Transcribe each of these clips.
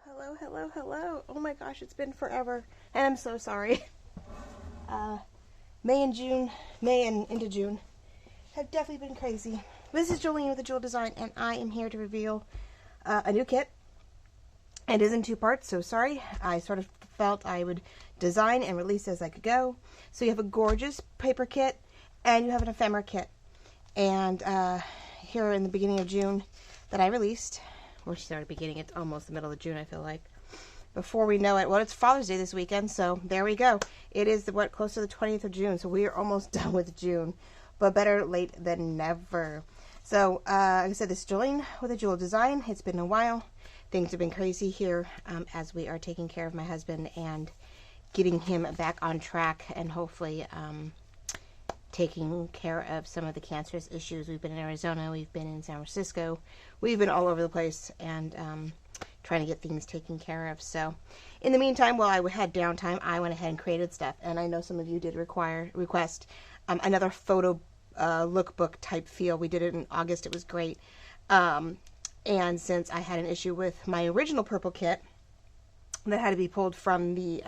Hello, hello, hello. Oh my gosh, it's been forever. And I'm so sorry. May and into June have definitely been crazy. This is Jolene with the Jewel Design, and I am here to reveal a new kit. It is in two parts, so sorry. I sort of felt I would design and release as I could go. So you have a gorgeous paper kit, and you have an ephemera kit. And here in the beginning of June that I released, or she started beginning, it's almost the middle of June, I feel like. Before we know it, well, it's Father's Day this weekend, so there we go. It is close to the 20th of June, so we are almost done with June, but better late than never. So, like I said, this is Jolene with a Jewel Design. It's been a while. Things have been crazy here as we are taking care of my husband and getting him back on track, and hopefully taking care of some of the cancerous issues. We've been in Arizona, we've been in San Francisco, we've been all over the place, and trying to get things taken care of. So in the meantime, while I had downtime, I went ahead and created stuff, and I know some of you did request another photo lookbook type feel. We did it in August. It was great. And since I had an issue with my original purple kit that had to be pulled from the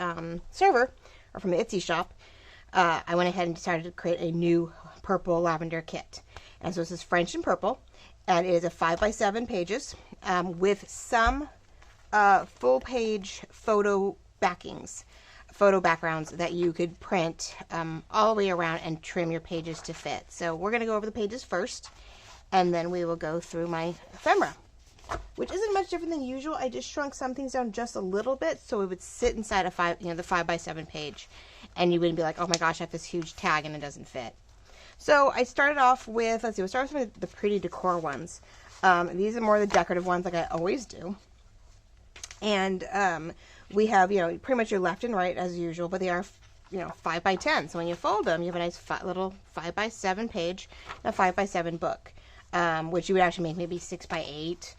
server, or from the Etsy shop, I went ahead and decided to create a new purple lavender kit. And so this is French and purple, and it is a 5x7 pages with some full page photo backgrounds that you could print all the way around and trim your pages to fit. So we're going to go over the pages first, and then we will go through my ephemera, which isn't much different than usual. I just shrunk some things down just a little bit so it would sit inside the 5x7 page, and you wouldn't be like, oh my gosh, I have this huge tag and it doesn't fit. So I started off with, let's see, we'll start with the pretty decor ones. These are more the decorative ones, like I always do. And we have, pretty much your left and right as usual, but they are, 5x10. So when you fold them, you have a nice little 5x7 page, a 5x7 book, which you would actually make maybe 6x8,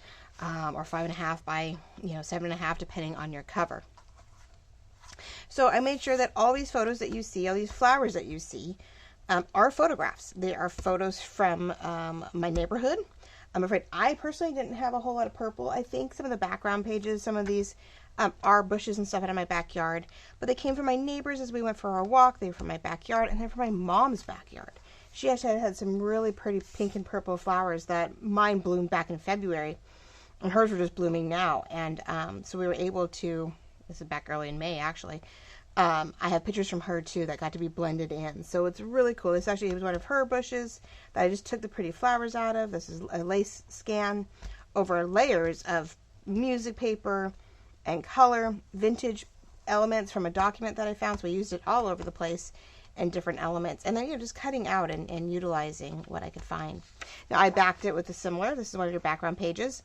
or 5.5 by, 7.5, depending on your cover. So I made sure that all these photos that you see, all these flowers that you see, are photographs. They are photos from my neighborhood. I'm afraid I personally didn't have a whole lot of purple. I think some of the background pages, some of these are bushes and stuff out of my backyard, but they came from my neighbors as we went for our walk. They were from my backyard, and they're from my mom's backyard. She actually had some really pretty pink and purple flowers that mine bloomed back in February, and hers were just blooming now. And so we were able to, this is back early in May actually, I have pictures from her too that got to be blended in. So it's really cool. This actually was one of her bushes that I just took the pretty flowers out of. This is a lace scan over layers of music paper and color, vintage elements from a document that I found. So I used it all over the place and different elements. And then, just cutting out and utilizing what I could find. Now I backed it with a similar, this is one of your background pages.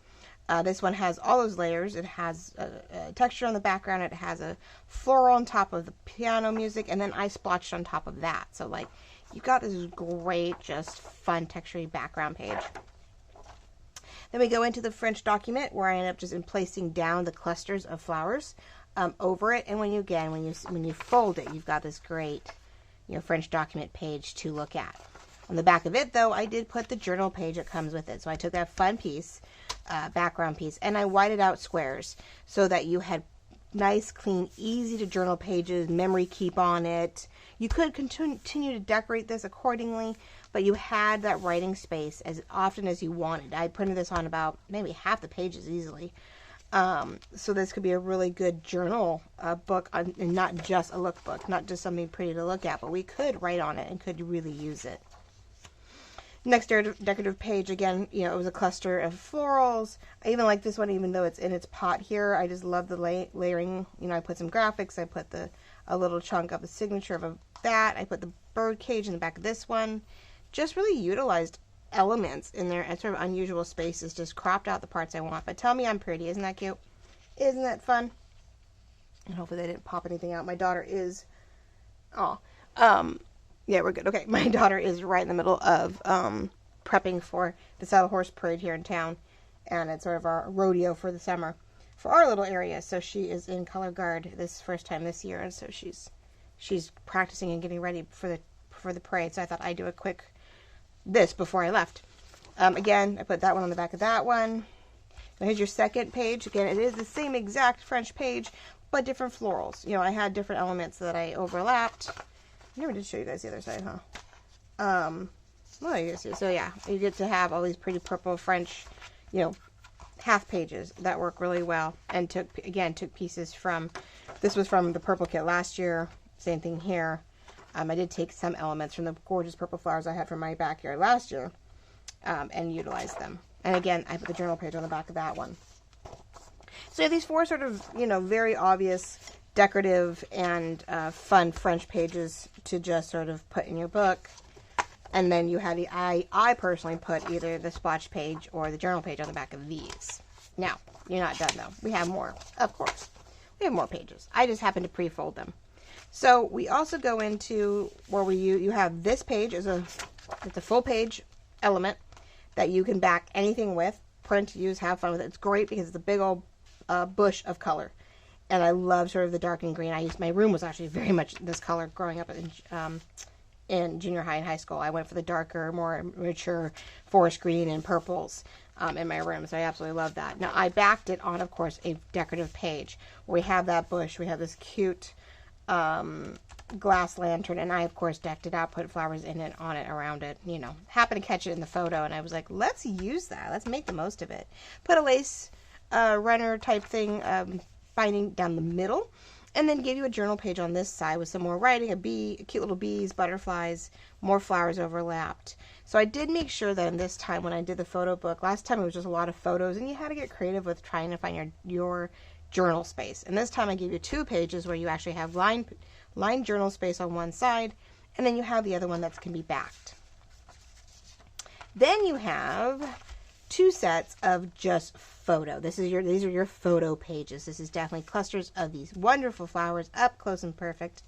This one has all those layers. It has a texture on the background. It has a floral on top of the piano music, and then I splotched on top of that. So like, you've got this great, just fun textury background page. Then we go into the French document, where I end up just placing down the clusters of flowers over it. And when you fold it, you've got this great, French document page to look at. On the back of it, though, I did put the journal page that comes with it. So I took that fun piece, background piece, and I whited out squares so that you had nice, clean, easy to journal pages, memory keep on it. You could continue to decorate this accordingly, but you had that writing space as often as you wanted. I printed this on about maybe half the pages easily. So this could be a really good journal book, and not just a lookbook, not just something pretty to look at, but we could write on it and could really use it. Next decorative page, again, it was a cluster of florals. I even like this one, even though it's in its pot here. I just love the layering. I put some graphics. I put a little chunk of the signature of that. I put the bird cage in the back of this one. Just really utilized elements in there at sort of unusual spaces. Just cropped out the parts I want. But tell me I'm pretty. Isn't that cute? Isn't that fun? And hopefully they didn't pop anything out. My daughter is... yeah, we're good. Okay, my daughter is right in the middle of prepping for the Saddle Horse Parade here in town, and it's sort of our rodeo for the summer for our little area. So she is in color guard this first time this year, and so she's practicing and getting ready for the parade. So I thought I'd do a quick this before I left. Again, I put that one on the back of that one. Now here's your second page. Again, it is the same exact French page, but different florals. You know, I had different elements that I overlapped. I never did show you guys the other side, huh? Well, you see. So yeah, you get to have all these pretty purple French, you know, half pages that work really well. And took pieces from, this was from the Purple Kit last year. Same thing here. I did take some elements from the gorgeous purple flowers I had from my backyard last year and utilize them. And again, I put the journal page on the back of that one. So these four sort of, you know, very obvious, decorative, and fun French pages to just sort of put in your book. And then you had I personally put either the splotch page or the journal page on the back of these. Now, you're not done though. We have more, of course. We have more pages. I just happen to pre-fold them. So we also go into where you have this page it's a full page element that you can back anything with, print, use, have fun with it. It's great because it's a big old bush of color. And I love sort of the dark and green. My room was actually very much this color growing up in junior high and high school. I went for the darker, more mature forest green and purples in my room. So I absolutely love that. Now I backed it on, of course, a decorative page where we have that bush. We have this cute glass lantern, and I, of course, decked it out, put flowers in it, on it, around it. You know, happened to catch it in the photo, and I was like, let's use that. Let's make the most of it. Put a lace runner type thing binding down the middle. And then gave you a journal page on this side with some more writing, cute little bees, butterflies, more flowers overlapped. So I did make sure that in this time when I did the photo book, last time it was just a lot of photos and you had to get creative with trying to find your journal space. And this time I gave you 2 pages where you actually have lined journal space on one side, and then you have the other one that can be backed. Then you have 2 sets of just photo. These are your photo pages. This is definitely clusters of these wonderful flowers up close and perfect.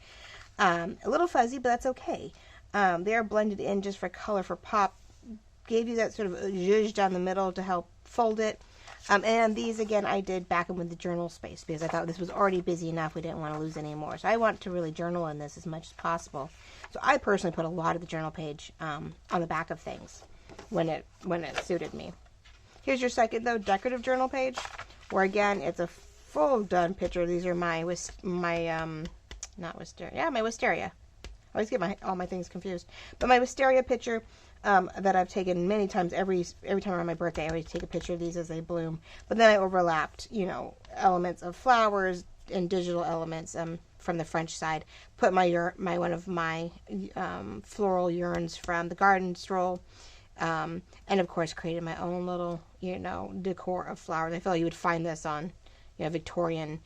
A little fuzzy, but that's okay. They are blended in just for color, for pop. Gave you that sort of zhuzh down the middle to help fold it. And these, again, I did back them with the journal space because I thought this was already busy enough. We didn't want to lose any more. So I want to really journal in this as much as possible. So I personally put a lot of the journal page on the back of things when it suited me. Here's your second, though, decorative journal page, where, again, it's a full-done picture. These are my wisteria. I always get all my things confused. But my wisteria picture that I've taken many times. Every time around my birthday, I always take a picture of these as they bloom. But then I overlapped, you know, elements of flowers and digital elements from the French side. Put one of my floral urns from the garden stroll. And of course created my own little, you know, decor of flowers. I feel like you would find this on, you know, Victorian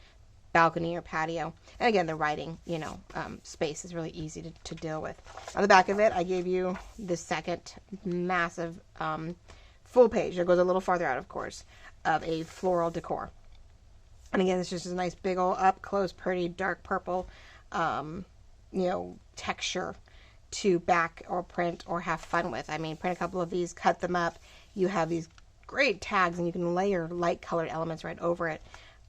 balcony or patio. And again, the writing, you know, space is really easy to deal with. On the back of it, I gave you this second massive full page that goes a little farther out, of course, of a floral decor. And again, it's just a nice big old up close, pretty dark purple, you know, texture to back or print or have fun with. I mean, print a couple of these, cut them up. You have these great tags, and you can layer light colored elements right over it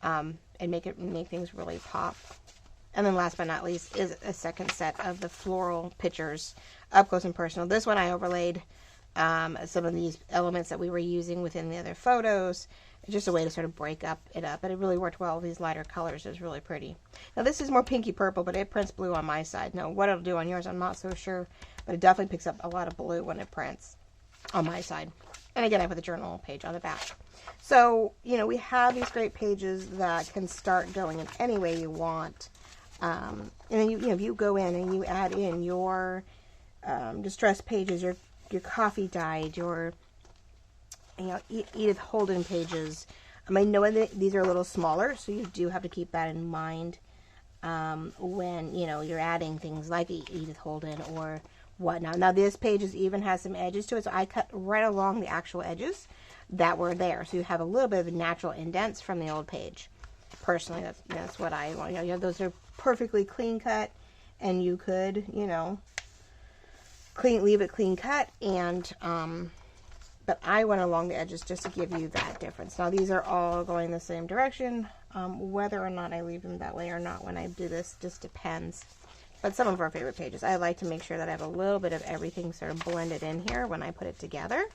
and make things really pop. And then last but not least is a second set of the floral pictures, up close and personal. This one I overlaid some of these elements that we were using within the other photos. Just a way to sort of break it up. But it really worked well with these lighter colors. It was really pretty. Now this is more pinky purple, but it prints blue on my side. Now what it'll do on yours, I'm not so sure. But it definitely picks up a lot of blue when it prints on my side. And again, I put the journal page on the back. So, you know, we have these great pages that can start going in any way you want. And then, if you go in and you add in your distress pages, your coffee dyed, your Edith Holden pages. I know that these are a little smaller, so you do have to keep that in mind when, you know, you're adding things like Edith Holden or whatnot. Now, this pages even has some edges to it, so I cut right along the actual edges that were there. So you have a little bit of natural indents from the old page. Personally, that's what I want. You know, those are perfectly clean cut, and you could, you know, leave it clean cut, and but I went along the edges just to give you that difference. Now these are all going the same direction. Whether or not I leave them that way or not when I do this just depends. But some of our favorite pages, I like to make sure that I have a little bit of everything sort of blended in here when I put it together.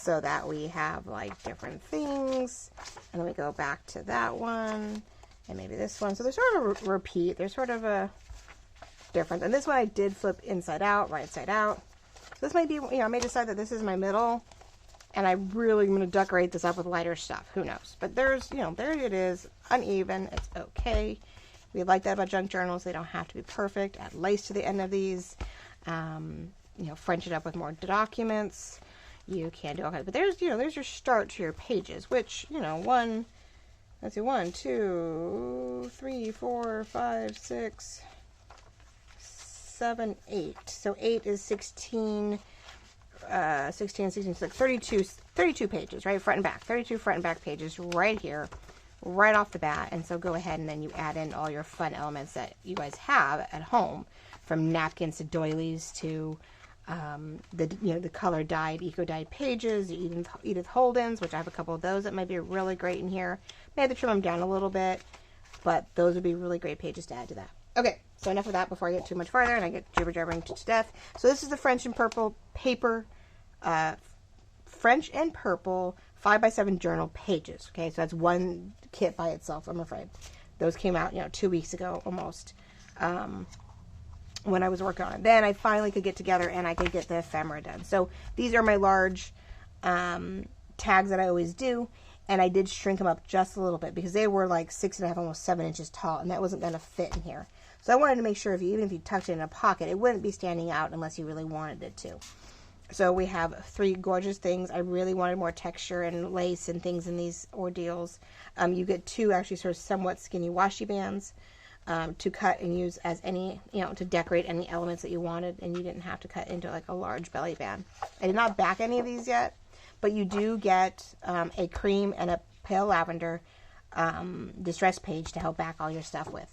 so that we have like different things. And then we go back to that one and maybe this one. So they're sort of repeat. They're sort of a difference. And this one I did flip inside out, right side out. So this might be, you know, I may decide that this is my middle and I really am going to decorate this up with lighter stuff. Who knows? But there's, you know, there it is. Uneven. It's okay. We like that about junk journals. They don't have to be perfect. Add lace to the end of these. You know, French it up with more documents. You can do all kinds. But there's, you know, there's your start to your pages, which, you know, let's see, 1, 2, 3, 4, 5, 6, 7, 8. So 8 is 16, 16, 16, 32 pages, right? Front and back. 32 front and back pages right here, right off the bat. And so go ahead and then you add in all your fun elements that you guys have at home, from napkins to doilies to the color dyed, eco dyed pages, Edith Holden's, which I have a couple of those that might be really great in here. May have to trim them down a little bit, but those would be really great pages to add to that. Okay, so enough of that before I get too much farther and I get jibber-jabbering to death. So this is the French and Purple paper, French and Purple 5x7 journal pages. Okay, so that's one kit by itself, I'm afraid. Those came out, you know, 2 weeks ago almost. When I was working on it. Then I finally could get together and I could get the ephemera done. So these are my large tags that I always do, and I did shrink them up just a little bit because they were like 6.5, almost 7 inches tall, and that wasn't going to fit in here. So I wanted to make sure even if you tucked it in a pocket, it wouldn't be standing out unless you really wanted it to. So we have 3 gorgeous things. I really wanted more texture and lace and things in these ordeals. You get 2 actually sort of somewhat skinny washi bands. To cut and use as any, you know, to decorate any elements that you wanted, and you didn't have to cut into like a large belly band. I did not back any of these yet, but you do get a cream and a pale lavender distress page to help back all your stuff with.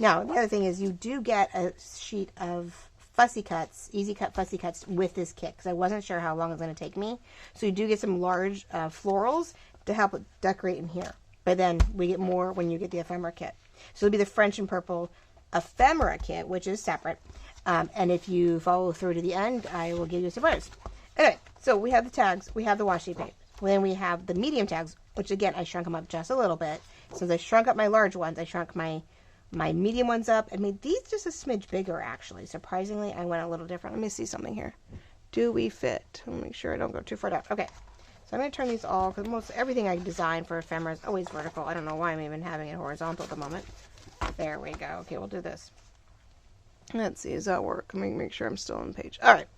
Now, the other thing is you do get a sheet of fussy cuts, easy cut fussy cuts with this kit, because I wasn't sure how long it was going to take me. So you do get some large florals to help decorate in here. But then we get more when you get the ephemera kit. So it'll be the French and Purple ephemera kit, which is separate. And if you follow through to the end, I will give you a surprise. Anyway, so we have the tags, we have the washi tape. Then we have the medium tags, which again, I shrunk them up just a little bit. Since I shrunk up my large ones, I shrunk my medium ones up. I made these just a smidge bigger, actually. Surprisingly, I went a little different. Let me see something here. Do we fit? Let me make sure I don't go too far down. Okay. So I'm going to turn these all, because most everything I design for ephemera is always vertical. I don't know why I'm even having it horizontal at the moment. There we go. Okay, we'll do this. Let's see, does that work? Let me make sure I'm still on the page. All right.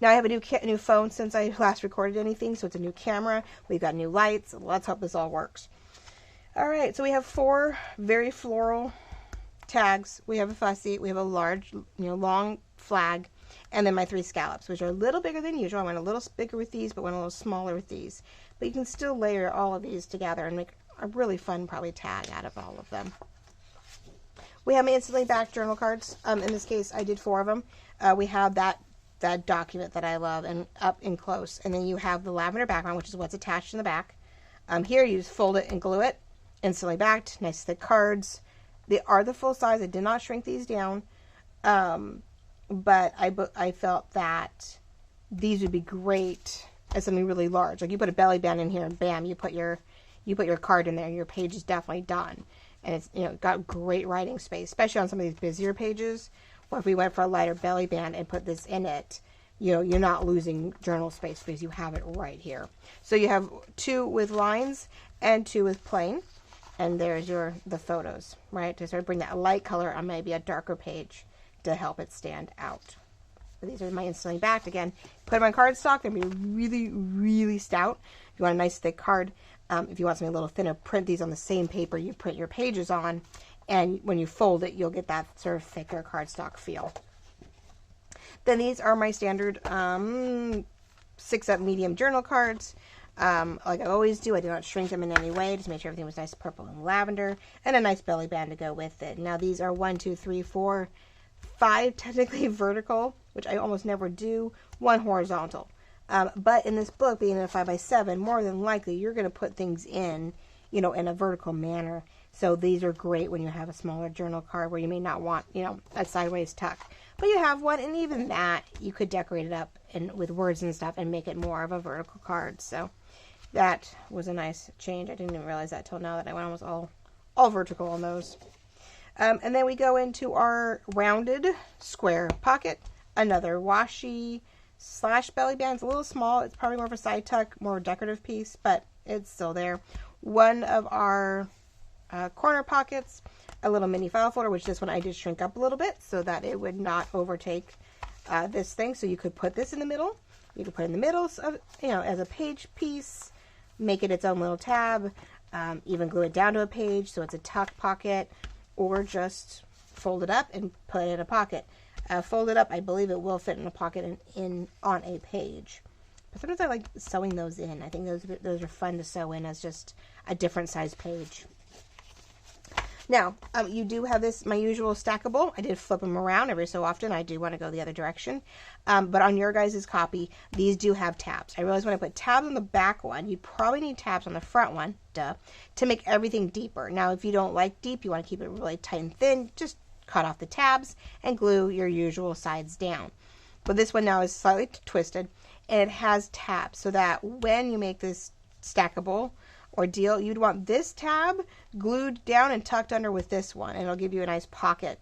Now I have a new phone since I last recorded anything, so it's a new camera. We've got new lights. Let's hope this all works. All right, so we have 4 very floral tags. We have a fussy. We have a large, long flag. And then my 3 scallops, which are a little bigger than usual. I went a little bigger with these, but went a little smaller with these. But you can still layer all of these together and make a really fun, probably, tag out of all of them. We have my instantly backed journal cards. In this case, I did 4 of them. We have that document that I love and up and close. And then you have the lavender background, which is what's attached in the back. Here, you just fold it and glue it. Instantly backed, nice thick cards. They are the full size. I did not shrink these down. But I felt that these would be great as something really large. Like you put a belly band in here and bam, you put your card in there. Your page is definitely done. And it's, got great writing space, especially on some of these busier pages. Or if we went for a lighter belly band and put this in it, you're not losing journal space because you have it right here. So you have 2 with lines and 2 with plain. And there's the photos, right? To sort of bring that light color on maybe a darker page to help it stand out. But these are my instantly backed. Again, put them on cardstock. They're going to be really, really stout. If you want a nice thick card, if you want something a little thinner, print these on the same paper you print your pages on. And when you fold it, you'll get that sort of thicker cardstock feel. Then these are my standard 6-up medium journal cards. Like I always do, I do not shrink them in any way. Just make sure everything was nice purple and lavender. And a nice belly band to go with it. Now these are 1, 2, 3, 4, 5 technically vertical, which I almost never do, 1 horizontal. But in this book, being a 5x7, more than likely you're going to put things in, in a vertical manner. So these are great when you have a smaller journal card where you may not want, a sideways tuck. But you have one, and even that, you could decorate it up and with words and stuff and make it more of a vertical card. So that was a nice change. I didn't even realize that till now that I went almost all vertical on those. And then we go into our rounded square pocket. Another washi / belly band. It's a little small. It's probably more of a side tuck, more decorative piece, but it's still there. One of our corner pockets, a little mini file folder, which this one I did shrink up a little bit so that it would not overtake this thing. So you could put this in the middle. You could put it in the middle of, as a page piece, make it its own little tab, even glue it down to a page so it's a tuck pocket, or just fold it up and put it in a pocket. Fold it up, I believe it will fit in a pocket on a page. But sometimes I like sewing those in. I think those are fun to sew in as just a different size page. Now, you do have this, my usual stackable. I did flip them around every so often. I do want to go the other direction. But on your guys' copy, these do have tabs. I realize when I put tabs on the back one, you probably need tabs on the front one, to make everything deeper. Now, if you don't like deep, you want to keep it really tight and thin, just cut off the tabs and glue your usual sides down. But this one now is slightly twisted, and it has tabs so that when you make this stackable ordeal, you'd want this tab glued down and tucked under with this one, and it'll give you a nice pocket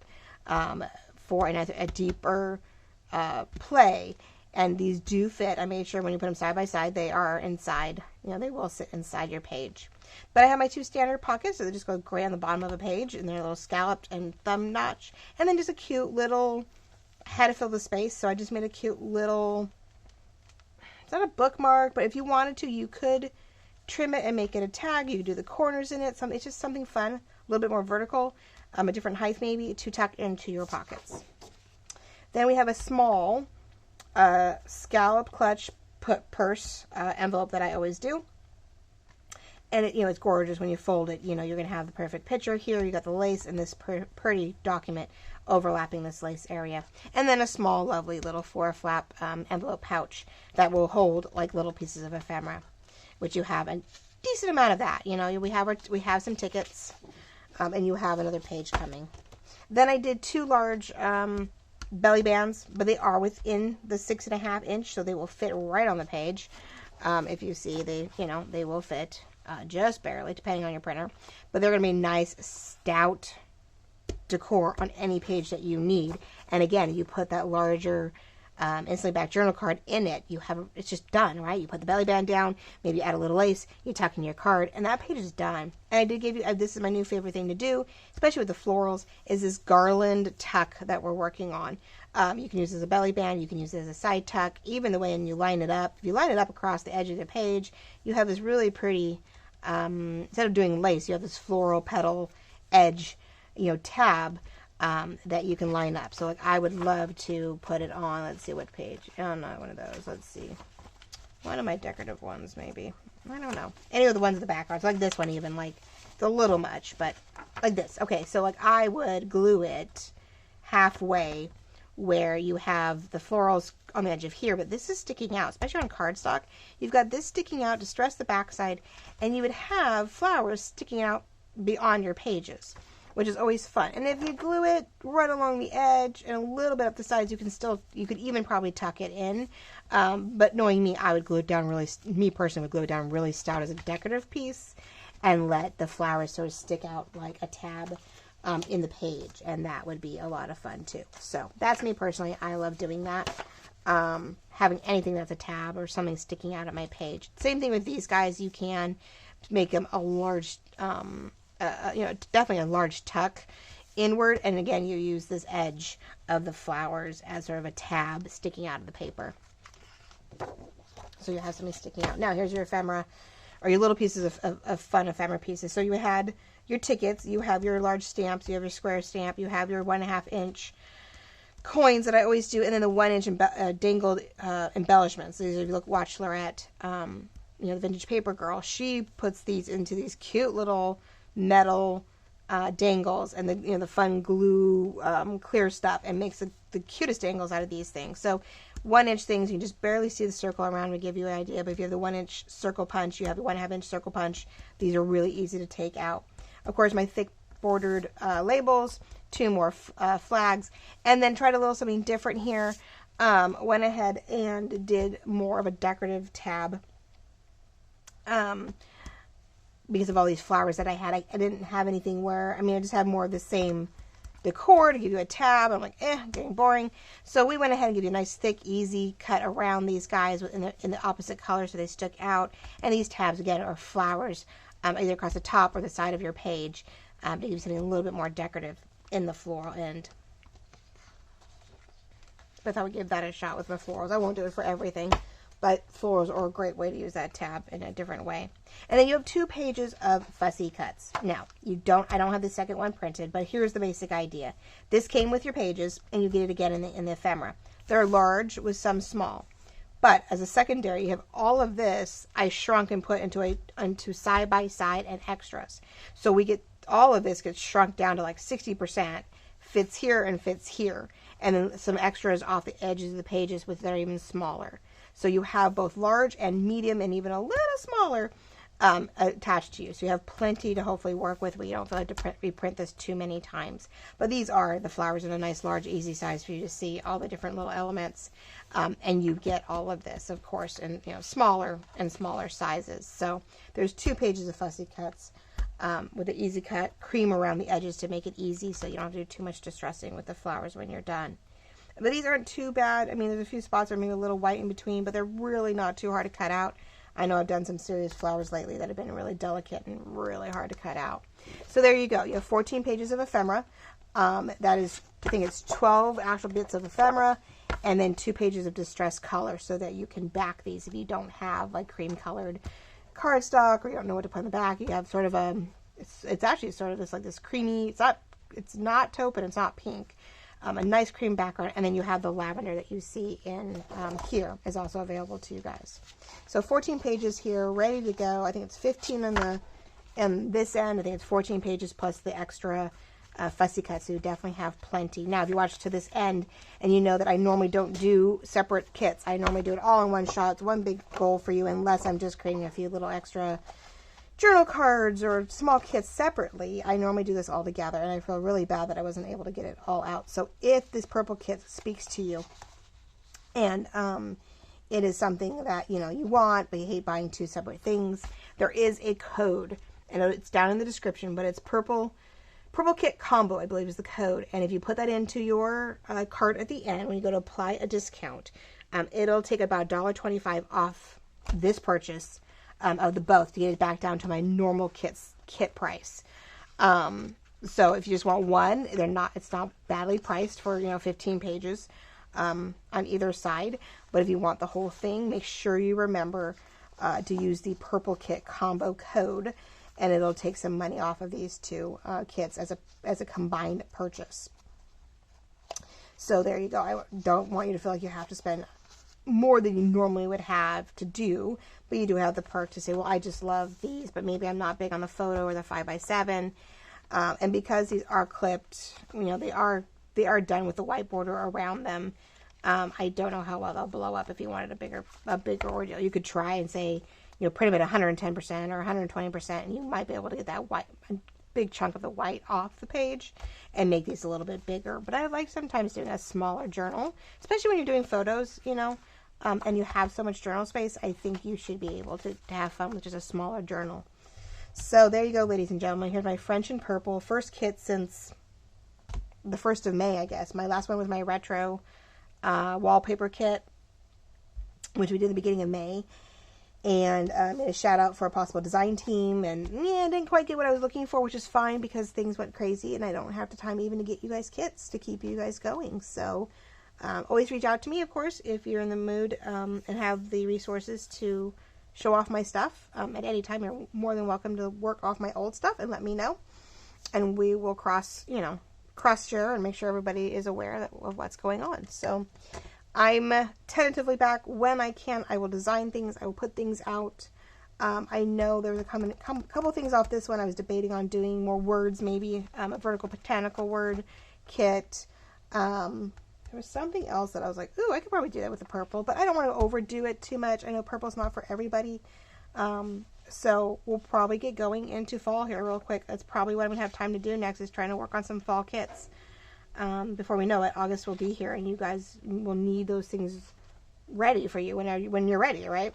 for a deeper play. And these do fit. I made sure when you put them side by side, they are inside. They will sit inside your page. But I have my two standard pockets, so they just go gray on the bottom of a page, and they're a little scalloped and thumb notch, and then just a cute little, had to fill the space, so I just made a cute little, it's not a bookmark, but if you wanted to, you could trim it and make it a tag. You could do the corners in it. It's just something fun, a little bit more vertical, a different height maybe, to tuck into your pockets. Then we have a small scallop clutch purse envelope that I always do. And it's gorgeous when you fold it. You're going to have the perfect picture here. You got the lace and this pretty document overlapping this lace area. And then a small, lovely little 4-flap envelope pouch that will hold like little pieces of ephemera, which you have a decent amount of that. We have some tickets, and you have another page coming. Then I did 2 large belly bands, but they are within the 6.5 inch, so they will fit right on the page. If you see, they will fit just barely, depending on your printer. But they're going to be nice, stout decor on any page that you need. And again, you put that larger instantly back journal card in it, it's just done, right? You put the belly band down, maybe add a little lace, you tuck in your card, and that page is done. And I did give you, this is my new favorite thing to do, especially with the florals, is this garland tuck that we're working on. You can use it as a belly band, you can use it as a side tuck, even the way you line it up. If you line it up across the edge of the page, you have this really pretty, instead of doing lace, you have this floral petal edge, tab, that you can line up. So I would love to put it on, let's see what page. Oh, not one of those. Let's see. One of my decorative ones, maybe. I don't know. Any of the ones in the background. So like this one even, it's a little much, but like this. Okay, so I would glue it halfway where you have the florals on the edge of here, but this is sticking out, especially on cardstock. You've got this sticking out to stress the backside, and you would have flowers sticking out beyond your pages, which is always fun. And if you glue it right along the edge and a little bit up the sides, you could even probably tuck it in. But knowing me, I would glue it down me personally would glue it down really stout as a decorative piece and let the flowers sort of stick out like a tab in the page. And that would be a lot of fun too. So that's me personally. I love doing that. Having anything that's a tab or something sticking out of my page. Same thing with these guys. You can make them a large, definitely a large tuck inward, and again you use this edge of the flowers as sort of a tab sticking out of the paper, so you have something sticking out. Now here's your ephemera, or your little pieces of fun ephemera pieces. So you had your tickets, you have your large stamps, you have your square stamp, you have your 1.5 inch coins that I always do, and then the 1 inch dangled embellishments. These, if you watch Lorette, the vintage paper girl, she puts these into these cute little metal dangles, and the fun glue clear stuff, and makes the cutest dangles out of these things. So 1 inch things, you just barely see the circle around to give you an idea, but if you have the 1 inch circle punch, you have the 1.5 inch circle punch, these are really easy to take out. Of course, my thick bordered labels, 2 more flags, and then tried a little something different here. Went ahead and did more of a decorative tab. Because of all these flowers that I had, I didn't have anything where, I mean, I just had more of the same decor to give you a tab. I'm like, getting boring. So we went ahead and gave you a nice, thick, easy cut around these guys in the opposite color so they stuck out. And these tabs, again, are flowers, either across the top or the side of your page, to give you something a little bit more decorative in the floral end. But I thought I would give that a shot with my florals. I won't do it for everything, but florals are a great way to use that tab in a different way. And then you have 2 pages of fussy cuts. Now, I don't have the second one printed, but here's the basic idea. This came with your pages, and you get it again in the ephemera. They're large with some small. But as a secondary, you have all of this I shrunk and put into side by side and extras. So we get all of this gets shrunk down to like 60%, fits here and fits here. And then some extras off the edges of the pages with they're even smaller. So you have both large and medium and even a little smaller attached to you. So you have plenty to hopefully work with where you don't feel like to reprint this too many times. But these are the flowers in a nice, large, easy size for you to see all the different little elements. And you get all of this, of course, in smaller and smaller sizes. So there's 2 pages of fussy cuts with the easy cut, cream around the edges to make it easy so you don't have to do too much distressing with the flowers when you're done. But these aren't too bad. I mean, there's a few spots that are maybe a little white in between, but they're really not too hard to cut out. I know I've done some serious flowers lately that have been really delicate and really hard to cut out. So there you go. You have 14 pages of ephemera. That is, I think it's 12 actual bits of ephemera, and then 2 pages of distress color so that you can back these if you don't have like cream colored cardstock or you don't know what to put in the back. You have sort of a, it's actually sort of this creamy, it's not taupe and it's not pink. A nice cream background, and then you have the lavender that you see in here is also available to you guys. So 14 pages here, ready to go. I think it's 15 on this end. I think it's 14 pages plus the extra fussy cuts, so you definitely have plenty. Now, if you watch to this end, and you know that I normally don't do separate kits. I normally do it all in one shot. It's one big goal for you, unless I'm just creating a few little extra journal cards or small kits separately. I normally do this all together, and I feel really bad that I wasn't able to get it all out. So if this purple kit speaks to you and it is something that you want, but you hate buying 2 separate things, there is a code, and it's down in the description, but it's purple kit combo, I believe is the code. And if you put that into your cart at the end, when you go to apply a discount, it'll take about $1.25 off this purchase of the both to get it back down to my normal kit price. So if you just want one, it's not badly priced for 15 pages on either side. But if you want the whole thing, make sure you remember to use the Purple Kit Combo code, and it'll take some money off of these 2 kits as a combined purchase. So there you go. I don't want you to feel like you have to spend more than you normally would have to do, but you do have the perk to say, well, I just love these, but maybe I'm not big on the photo or the 5x7. And because these are clipped, they are done with the white border around them. I don't know how well they'll blow up. If you wanted a bigger ordeal, you could try and say, print them at 110% or 120%, and you might be able to get that a big chunk of the white off the page and make these a little bit bigger. But I like sometimes doing a smaller journal, especially when you're doing photos, and you have so much journal space. I think you should be able to have fun with just a smaller journal. So there you go, ladies and gentlemen. Here's my French and Purple first kit since the 1st of May, I guess. My last one was my retro wallpaper kit, which we did at the beginning of May. And a shout out for a possible design team. And I didn't quite get what I was looking for, which is fine because things went crazy and I don't have the time even to get you guys kits to keep you guys going. So always reach out to me, of course, if you're in the mood and have the resources to show off my stuff. At any time, you're more than welcome to work off my old stuff and let me know. And we will cross share and make sure everybody is aware of what's going on. So I'm tentatively back. When I can, I will design things. I will put things out. I know there's a couple things off this one. I was debating on doing more words, maybe a vertical botanical word kit. There was something else that I was like, ooh, I could probably do that with the purple, but I don't want to overdo it too much. I know purple's not for everybody. So we'll probably get going into fall here real quick. That's probably what I'm going to have time to do next, is trying to work on some fall kits. Before we know it, August will be here, and you guys will need those things ready for you when you're ready, right?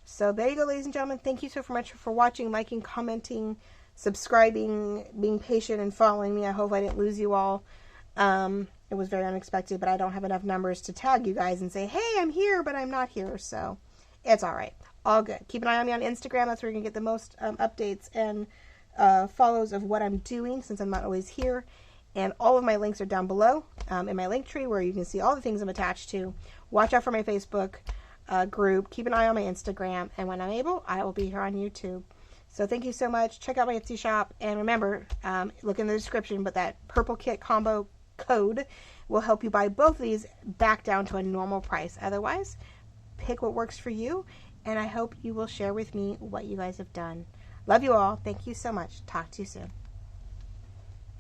So there you go, ladies and gentlemen. Thank you so much for watching, liking, commenting, subscribing, being patient, and following me. I hope I didn't lose you all. It was very unexpected, but I don't have enough numbers to tag you guys and say, hey, I'm here, but I'm not here. So it's all right. All good. Keep an eye on me on Instagram. That's where you can get the most updates and follows of what I'm doing, since I'm not always here. And all of my links are down below in my link tree, where you can see all the things I'm attached to. Watch out for my Facebook group. Keep an eye on my Instagram. And when I'm able, I will be here on YouTube. So thank you so much. Check out my Etsy shop. And remember, look in the description, but that Purple Kit Combo code will help you buy both of these back down to a normal price. Otherwise, pick what works for you. And I hope you will share with me what you guys have done. Love you all. Thank you so much. Talk to you soon.